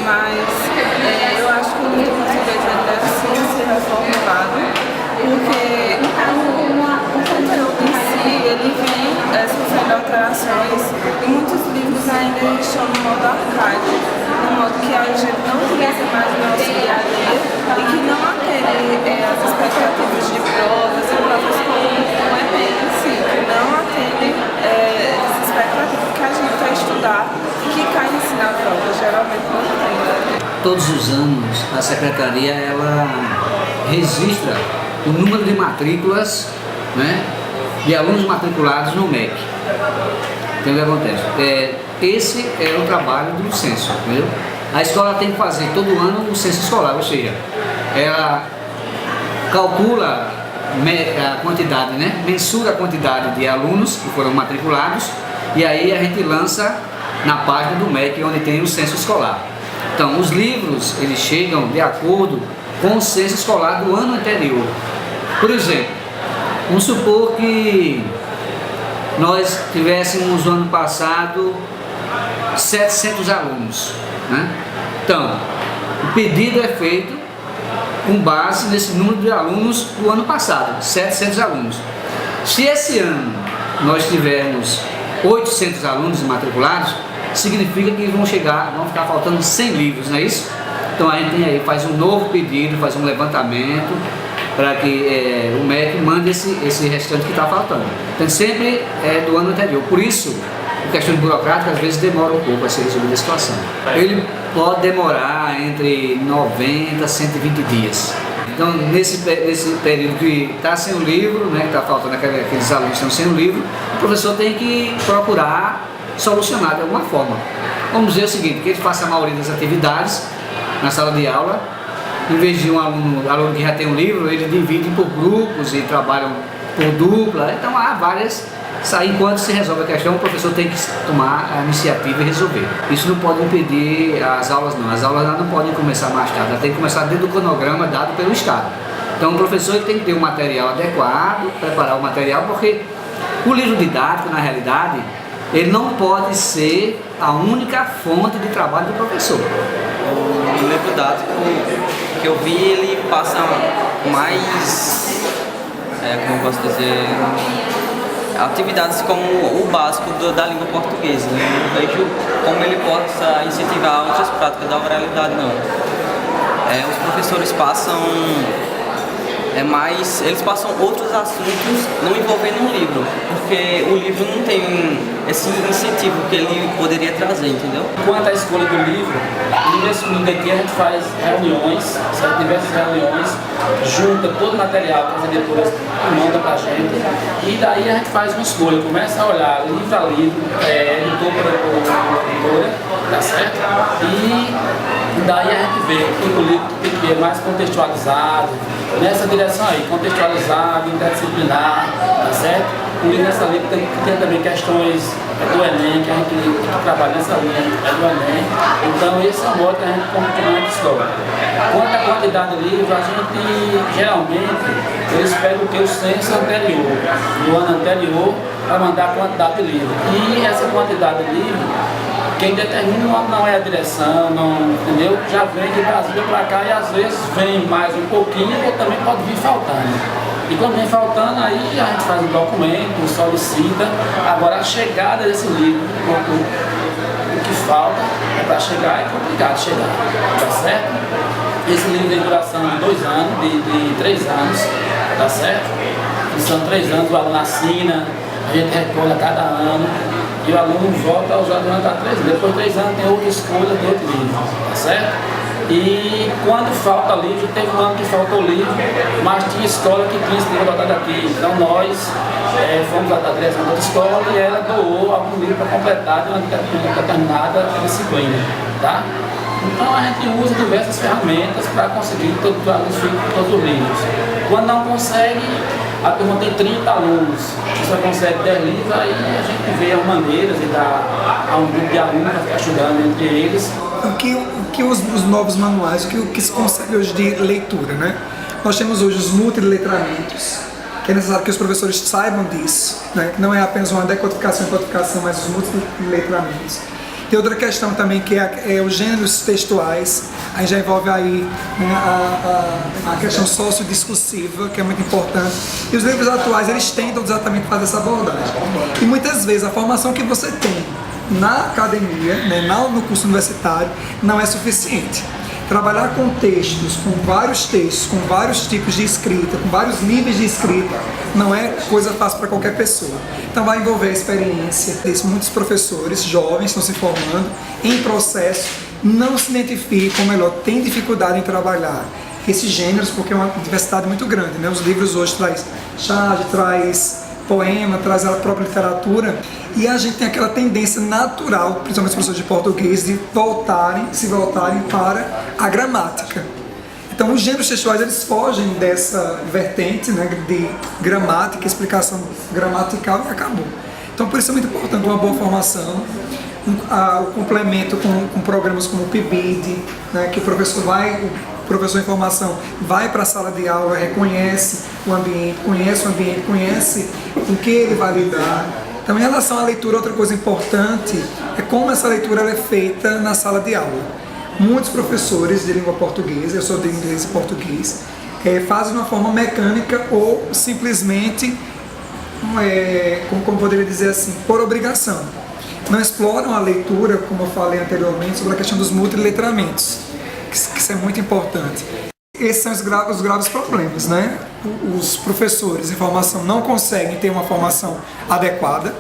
mas eu acho que o livro português deve sim ser reformulado, porque o conteúdo em si, ele vem sofrendo alterações e muitos livros ainda estão no modo arcaico, no modo que a gente não utiliza mais no nosso dia a dia e que não atende as expectativas de provas e provas como o Enem em si, que não atendem as expectativas que a gente vai estudar e que cai em si na prova, geralmente não tem. Todos os anos a Secretaria ela registra o número de matrículas, né, de alunos matriculados no MEC. Então o que acontece? Esse é o trabalho do censo, entendeu? A escola tem que fazer todo ano um censo escolar, ou seja, ela calcula a quantidade, né, mensura a quantidade de alunos que foram matriculados e aí a gente lança na página do MEC onde tem o censo escolar. Então os livros eles chegam de acordo com o censo escolar do ano anterior. Por exemplo, vamos supor que nós tivéssemos no ano passado 700 alunos, né? Então, o pedido é feito com base nesse número de alunos do ano passado, 700 alunos. Se esse ano nós tivermos 800 alunos matriculados, significa que vão ficar faltando 100 livros, não é isso? Então a gente tem aí, faz um novo pedido, faz um levantamento para que o MEC mande esse restante que está faltando. Então sempre é do ano anterior. Por isso, a questão burocrática às vezes demora um pouco a ser resolvida a situação. Ele pode demorar entre 90 a 120 dias. Então nesse período que está sem o livro, né, que está faltando aqueles alunos que estão sem o livro, o professor tem que procurar solucionar de alguma forma. Vamos dizer o seguinte, que ele faça a maioria das atividades na sala de aula, em vez de um aluno que já tem um livro, ele divide por grupos e trabalham por dupla, então há várias. Enquanto se resolve a questão, o professor tem que tomar a iniciativa e resolver. Isso não pode impedir as aulas não, as aulas não podem começar mais tarde, elas têm que começar dentro do cronograma dado pelo Estado. Então o professor tem que ter um material adequado, preparar o material, porque o livro didático, na realidade, ele não pode ser a única fonte de trabalho do professor. O livro didático que eu vi, ele passa mais, como eu posso dizer, atividades como o básico da língua portuguesa. Eu não vejo como ele possa incentivar outras práticas da oralidade, não. Os professores passam eles passam outros assuntos não envolvendo um livro, porque o livro não tem esse incentivo que ele poderia trazer, entendeu? Quanto à escolha do livro, nesse domingo aqui a gente faz reuniões, diversas reuniões, junta todo o material que as editoras mandam pra gente, e daí a gente faz uma escolha, começa a olhar livro a livro, editor por editora, tá certo? E daí a gente vê que o livro tem que ser mais contextualizado, nessa direção aí, contextualizado, interdisciplinar, tá certo? O livro nessa linha tem também questões do Enem, que a gente trabalha nessa linha, do Enem. Então esse é o modo que a gente complementa a escola. Quanto à quantidade de livros, a gente geralmente, eles pegam o censo anterior, do ano anterior, para mandar a quantidade de livros. E essa quantidade de livros, quem determina não é a direção, não, entendeu? Já vem de Brasília para cá e às vezes vem mais um pouquinho ou também pode vir faltando. E quando vem faltando, aí a gente faz um documento, solicita. Agora a chegada desse livro, o que falta é para chegar, é complicado chegar, tá certo? Esse livro tem duração de 2 anos, de 3 anos, tá certo? E são 3 anos, o aluno assina, a gente recolhe a cada ano. E o aluno volta a usar durante 3 anos. Depois de 3 anos tem outra escolha de outro livro, tá certo? E quando falta livro, teve um ano que faltou livro, mas tinha escola que tinha esse livro adotado aqui. Então nós fomos à direção da outra escola e ela doou algum livro para completar de uma determinada disciplina, tá? Então a gente usa diversas ferramentas para conseguir que todos os alunos fiquem com todos os livros. Quando não consegue, a turma tem 30 alunos, só consegue 10 livros, aí a gente vê as maneiras de dar a um grupo de alunos para ficar estudando entre eles. O que os novos manuais, o que se consegue hoje de leitura, né? Nós temos hoje os multiletramentos, que é necessário que os professores saibam disso, né? Não é apenas uma decodificação e codificação, mas os multiletramentos. Tem outra questão também que é os gêneros textuais, aí já envolve aí, né, a questão sociodiscursiva, que é muito importante. E os livros atuais, eles tentam exatamente fazer essa abordagem. E muitas vezes a formação que você tem na academia, né, no curso universitário, não é suficiente. Trabalhar com textos, com vários tipos de escrita, com vários níveis de escrita, não é coisa fácil para qualquer pessoa. Então vai envolver a experiência. Muitos professores jovens estão se formando em processo, não se identificam, ou melhor, têm dificuldade em trabalhar esses gêneros, porque é uma diversidade muito grande, né? Os livros hoje traz charge, traz poema, traz a própria literatura, e a gente tem aquela tendência natural, principalmente os professores de português, de se voltarem para a gramática. Então os gêneros textuais, eles fogem dessa vertente, né, de gramática, explicação gramatical, e acabou. Então por isso é muito importante uma boa formação, o complemento com programas como o PIBID, né, que o professor em formação vai para a sala de aula, reconhece o ambiente, conhece com que ele vai lidar. Então, em relação à leitura, outra coisa importante é como essa leitura ela é feita na sala de aula. Muitos professores de língua portuguesa, eu sou de inglês e português, fazem de uma forma mecânica ou simplesmente, como poderia dizer assim, por obrigação. Não exploram a leitura, como eu falei anteriormente, sobre a questão dos multiletramentos, que isso é muito importante. Esses são os graves problemas, né? Os professores em formação não conseguem ter uma formação adequada.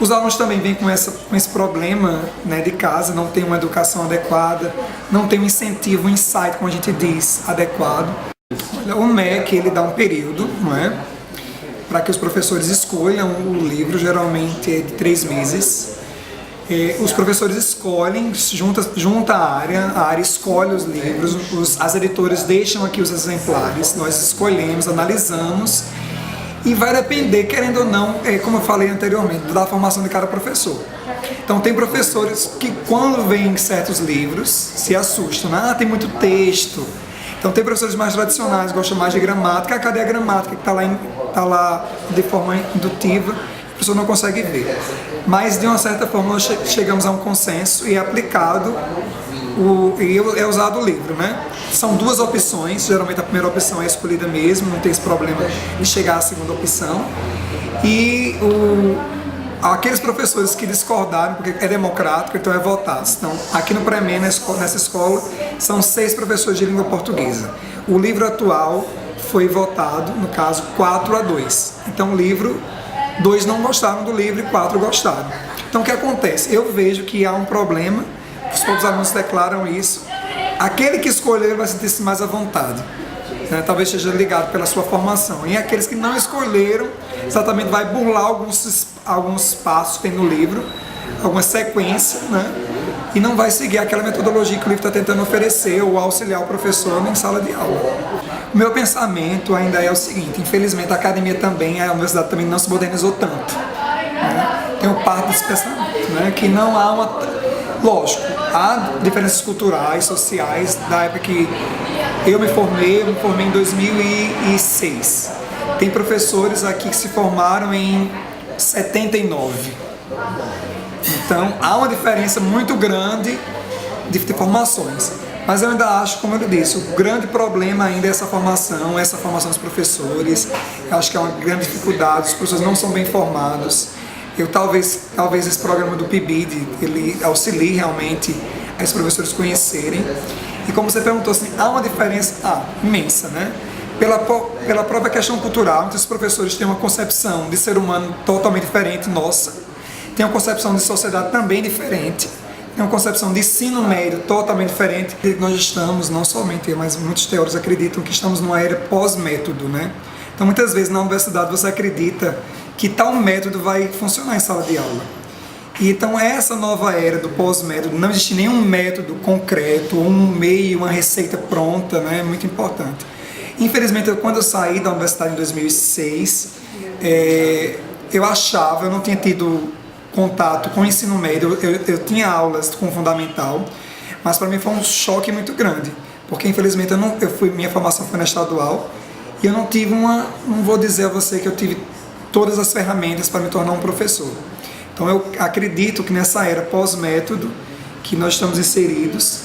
Os alunos também vêm com esse problema, né, de casa, não tem uma educação adequada, não tem um incentivo, um insight, como a gente diz, adequado. O MEC, ele dá um período, não é? Para que os professores escolham o livro, geralmente é de 3 meses. Os professores escolhem, junta a área escolhe os livros, as editoras deixam aqui os exemplares, nós escolhemos, analisamos, e vai depender, querendo ou não, como eu falei anteriormente, da formação de cada professor. Então tem professores que quando veem certos livros se assustam, né? Tem muito texto. Então tem professores mais tradicionais, gostam mais de gramática, cadê a gramática que está lá de forma indutiva? A pessoa não consegue ver. Mas, de uma certa forma, nós chegamos a um consenso e é aplicado, e é usado o livro, né? São 2 opções, geralmente a primeira opção é escolhida mesmo, não tem esse problema de chegar à segunda opção. E aqueles professores que discordaram, porque é democrático, então é votado. Então, aqui no Pré-MEN, nessa escola, são 6 professores de língua portuguesa. O livro atual foi votado, no caso, 4-2. Então, o livro... 2 não gostaram do livro e 4 gostaram. Então o que acontece? Eu vejo que há um problema, os próprios alunos declaram isso. Aquele que escolher vai sentir-se mais à vontade, né? Talvez seja ligado pela sua formação. E aqueles que não escolheram, exatamente vai burlar alguns passos que tem no livro, alguma sequência, né? E não vai seguir aquela metodologia que o livro está tentando oferecer ou auxiliar o professor em sala de aula. O meu pensamento ainda é o seguinte: infelizmente a academia também, a universidade também não se modernizou tanto, né? Tem parte desse pensamento, né? Que não há uma... Lógico, há diferenças culturais, sociais, da época que eu me formei em 2006. Tem professores aqui que se formaram em 79. Então, há uma diferença muito grande de formações. Mas eu ainda acho, como eu disse, o grande problema ainda é essa formação dos professores. Eu acho que é uma grande dificuldade, os professores não são bem formados. Talvez esse programa do PIBID, ele auxilie realmente a esses professores conhecerem. E como você perguntou, assim, há uma diferença imensa, né? Pela própria questão cultural, muitos professores têm uma concepção de ser humano totalmente diferente nossa. Tem uma concepção de sociedade também diferente. Tem uma concepção de ensino médio totalmente diferente. Nós estamos, não somente eu, mas muitos teóricos acreditam que estamos numa era pós-método, né? Então muitas vezes na universidade você acredita que tal método vai funcionar em sala de aula. E então essa nova era do pós-método, não existe nenhum método concreto, um meio, uma receita pronta, né? É muito importante. Infelizmente, quando eu saí da universidade em 2006, eu não tinha tido contato com o ensino médio, eu tinha aulas com fundamental, mas para mim foi um choque muito grande, porque infelizmente minha formação foi na estadual e eu não tive não vou dizer a você que eu tive todas as ferramentas para me tornar um professor. Então eu acredito que nessa era pós-método que nós estamos inseridos,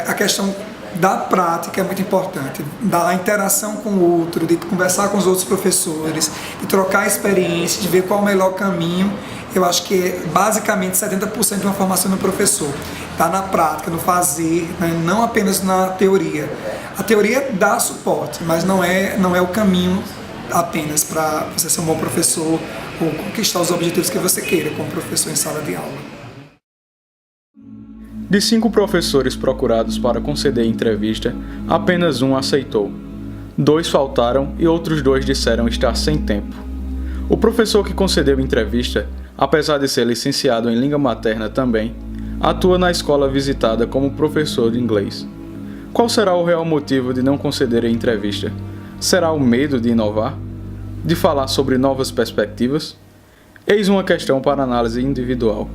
a questão da prática é muito importante, da interação com o outro, de conversar com os outros professores, de trocar experiência, de ver qual é o melhor caminho. Eu acho que é basicamente 70% de uma formação do professor. Está na prática, no fazer, né? Não apenas na teoria. A teoria dá suporte, mas não é o caminho apenas para você ser um bom professor ou conquistar os objetivos que você queira como professor em sala de aula. De 5 professores procurados para conceder entrevista, apenas um aceitou. 2 faltaram e outros 2 disseram estar sem tempo. O professor que concedeu entrevista, apesar de ser licenciado em língua materna também, atua na escola visitada como professor de inglês. Qual será o real motivo de não conceder a entrevista? Será o medo de inovar? De falar sobre novas perspectivas? Eis uma questão para análise individual.